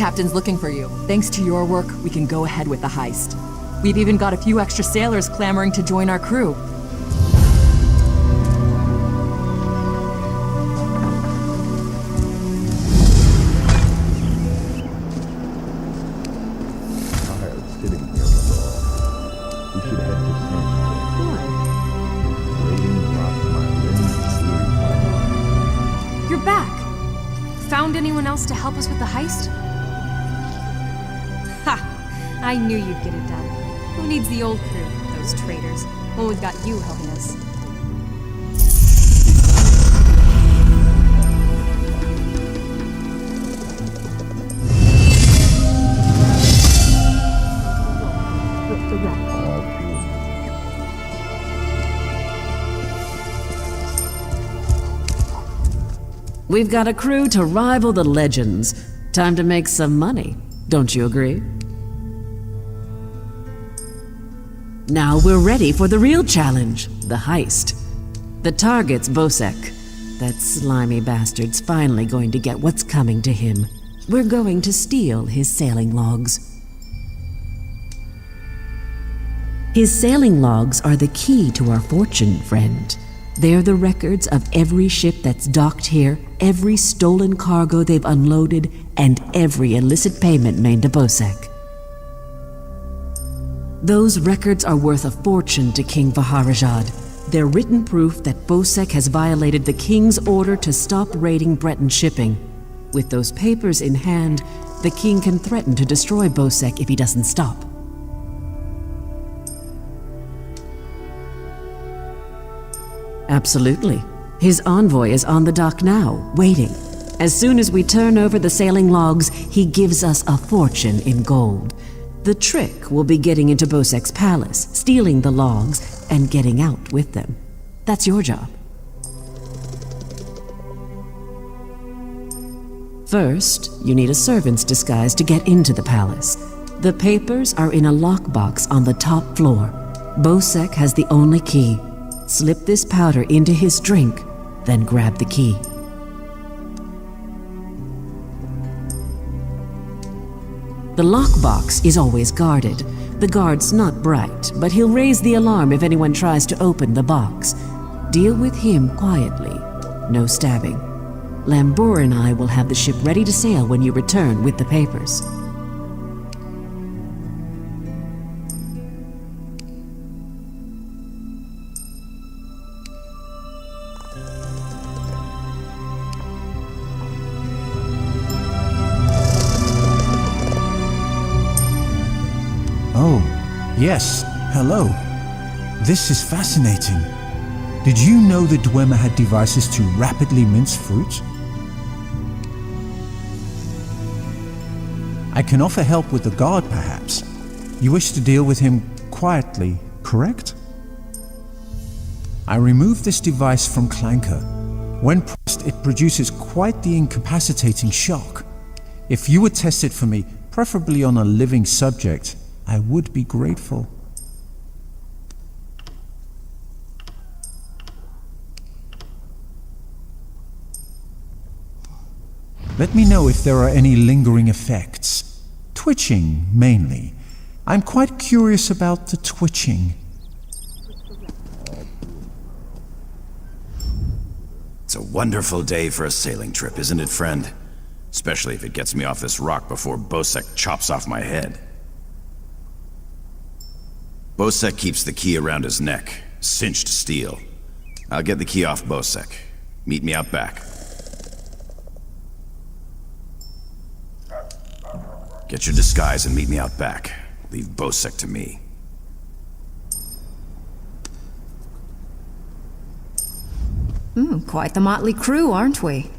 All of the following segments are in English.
captain's looking for you. Thanks to your work, we can go ahead with the heist. We've even got a few extra sailors clamoring to join our crew. You're back! Found anyone else to help us with the heist? Ha! I knew you'd get it done. Who needs the old crew, those traitors, when we've got you helping us? We've got a crew to rival the legends. Time to make some money, don't you agree? Now we're ready for the real challenge, the heist. The target's Bosek. That slimy bastard's finally going to get what's coming to him. We're going to steal his sailing logs. His sailing logs are the key to our fortune, friend. They're the records of every ship that's docked here, every stolen cargo they've unloaded, and every illicit payment made to Bosek. Those records are worth a fortune to King Vaharajad. They're written proof that Bosek has violated the king's order to stop raiding Breton shipping. With those papers in hand, the king can threaten to destroy Bosek if he doesn't stop. Absolutely. His envoy is on the dock now, waiting. As soon as we turn over the sailing logs, he gives us a fortune in gold. The trick will be getting into Bosek's palace, stealing the logs, and getting out with them. That's your job. First, you need a servant's disguise to get into the palace. The papers are in a lockbox on the top floor. Bosek has the only key. Slip this powder into his drink, then grab the key. The lockbox is always guarded. The guard's not bright, but he'll raise the alarm if anyone tries to open the box. Deal with him quietly. No stabbing. Lambour and I will have the ship ready to sail when you return with the papers. Oh, yes, hello. This is fascinating. Did you know the Dwemer had devices to rapidly mince fruit? I can offer help with the guard, perhaps. You wish to deal with him quietly, correct? I removed this device from Clanker. When pressed, it produces quite the incapacitating shock. If you would test it for me, preferably on a living subject, I would be grateful. Let me know if there are any lingering effects. Twitching, mainly. I'm quite curious about the twitching. It's a wonderful day for a sailing trip, isn't it, friend? Especially if it gets me off this rock before Bosek chops off my head. Bosek keeps the key around his neck, cinched steel. I'll get the key off Bosek. Meet me out back. Get your disguise and meet me out back. Leave Bosek to me. Quite the motley crew, aren't we?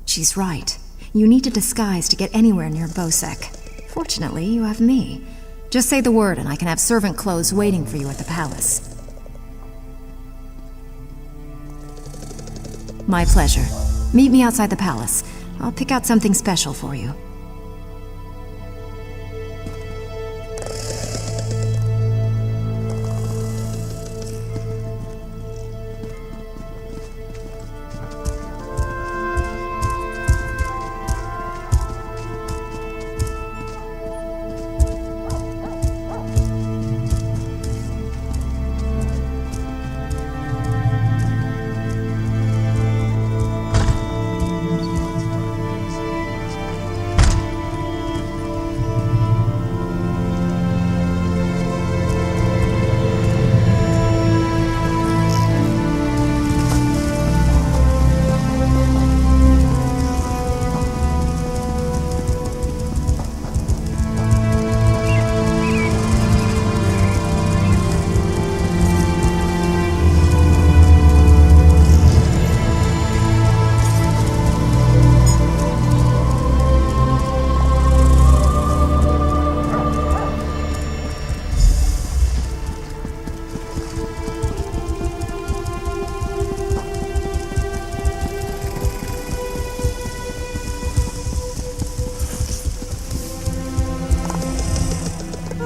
She's right. You need a disguise to get anywhere near Bosek. Fortunately, you have me. Just say the word and I can have servant clothes waiting for you at the palace. My pleasure. Meet me outside the palace. I'll pick out something special for you.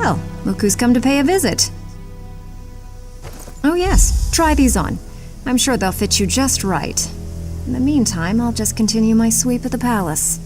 Well, look who's come to pay a visit. Oh yes, try these on. I'm sure they'll fit you just right. In the meantime, I'll just continue my sweep of the palace.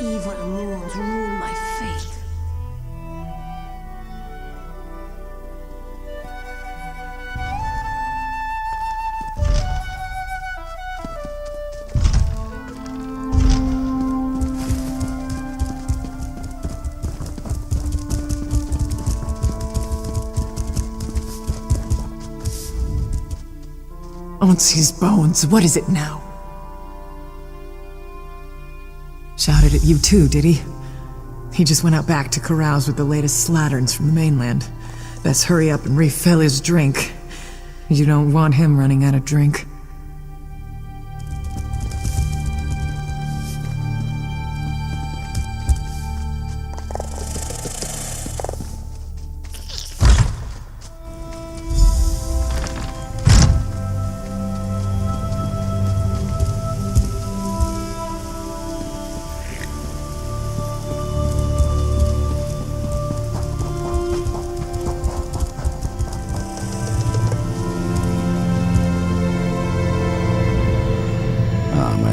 Evil moons rule my fate. Onsi's bones, what is it now? Shouted at you too, did he? He just went out back to carouse with the latest slatterns from the mainland. Best hurry up and refill his drink. You don't want him running out of drink.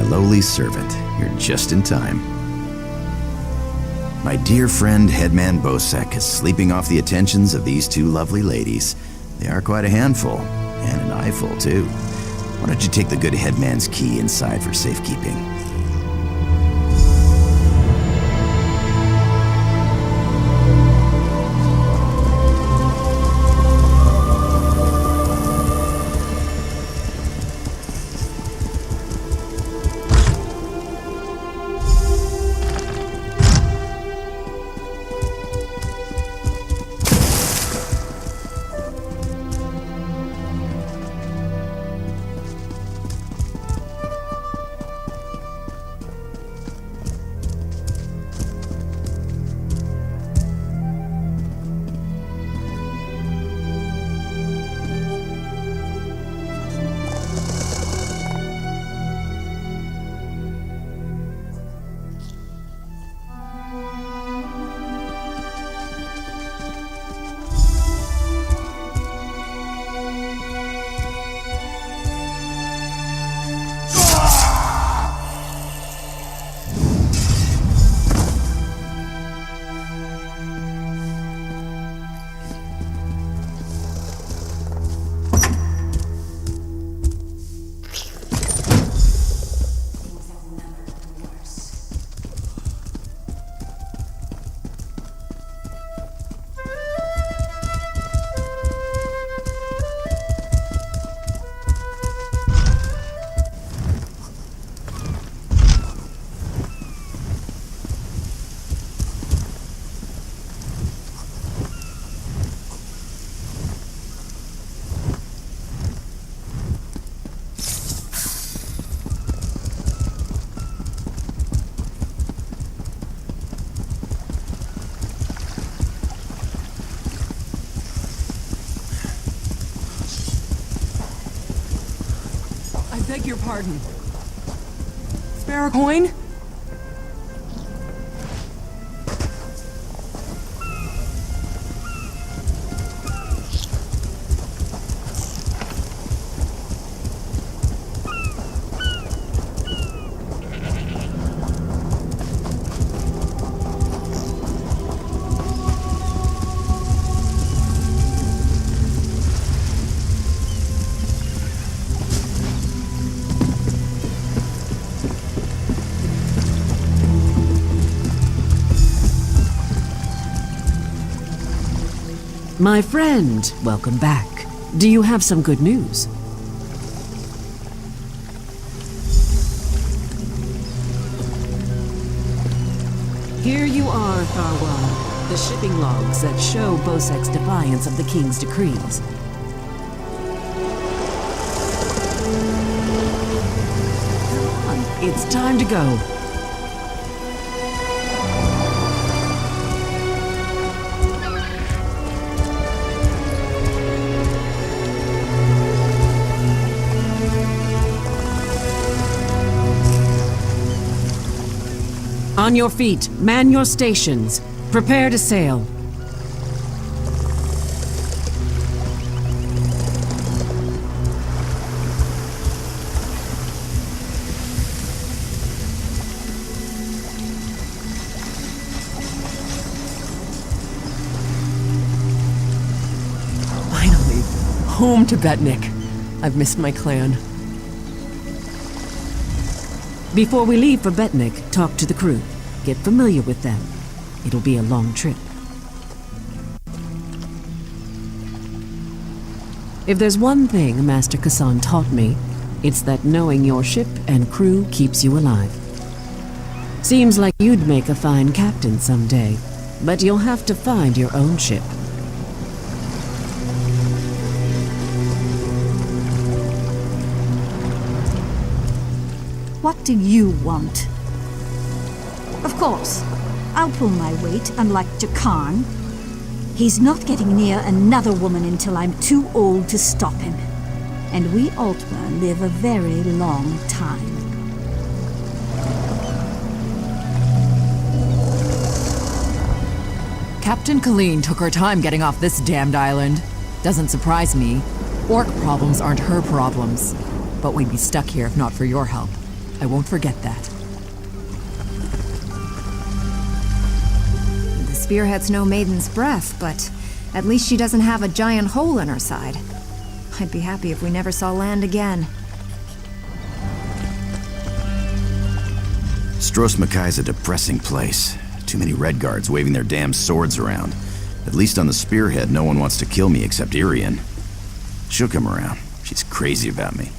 Lowly servant, you're just in time. My dear friend Headman Bosek is sleeping off the attentions of these two lovely ladies. They are quite a handful, and an eyeful too. Why don't you take the good Headman's key inside for safekeeping? I beg your pardon. Spare a coin? My friend, welcome back. Do you have some good news? Here you are, Tharwan. The shipping logs that show Bosek's defiance of the king's decrees. Come on, it's time to go. On your feet, man your stations. Prepare to sail. Finally, home to Betnik. I've missed my clan. Before we leave for Betnik, talk to the crew. Get familiar with them. It'll be a long trip. If there's one thing Master Kassan taught me, it's that knowing your ship and crew keeps you alive. Seems like you'd make a fine captain someday, but you'll have to find your own ship. What do you want? Of course, I'll pull my weight, unlike Jakarn. He's not getting near another woman until I'm too old to stop him. And we Altmer live a very long time. Captain Colleen took her time getting off this damned island. Doesn't surprise me. Orc problems aren't her problems. But we'd be stuck here if not for your help. I won't forget that. The spearhead's no maiden's breath, but at least she doesn't have a giant hole in her side. I'd be happy if we never saw land again. Stros Makai's a depressing place. Too many red guards waving their damn swords around. At least on the spearhead, no one wants to kill me except Irian. She'll come around. She's crazy about me.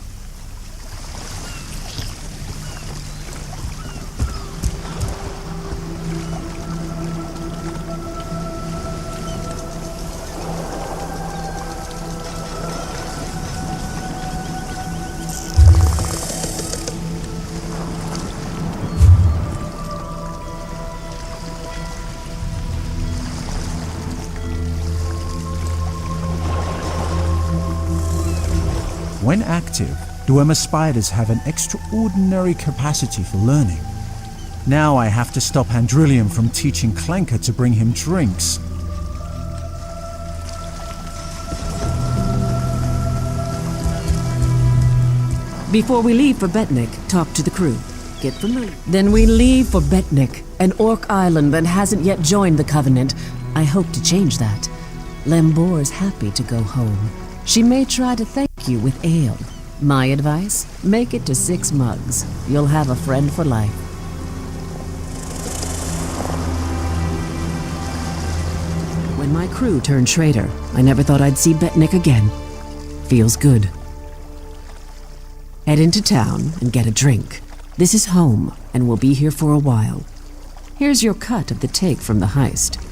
When active, Dwemer spiders have an extraordinary capacity for learning. Now I have to stop Handrillium from teaching Clanker to bring him drinks. Before we leave for Betnik, talk to the crew. Get familiar. Then we leave for Betnik, an orc island that hasn't yet joined the Covenant. I hope to change that. Lembor's happy to go home. She may try to thank you with ale. My advice? Make it to 6 mugs. You'll have a friend for life. When my crew turned traitor, I never thought I'd see Betnik again. Feels good. Head into town and get a drink. This is home, and we'll be here for a while. Here's your cut of the take from the heist.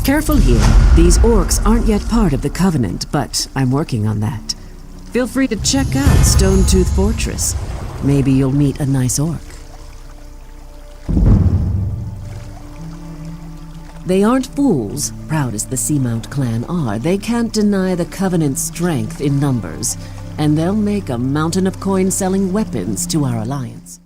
Careful here. These orcs aren't yet part of the Covenant, but I'm working on that. Feel free to check out Stone Tooth Fortress. Maybe you'll meet a nice orc. They aren't fools, proud as the Seamount clan are. They can't deny the Covenant's strength in numbers, and they'll make a mountain of coin-selling weapons to our alliance.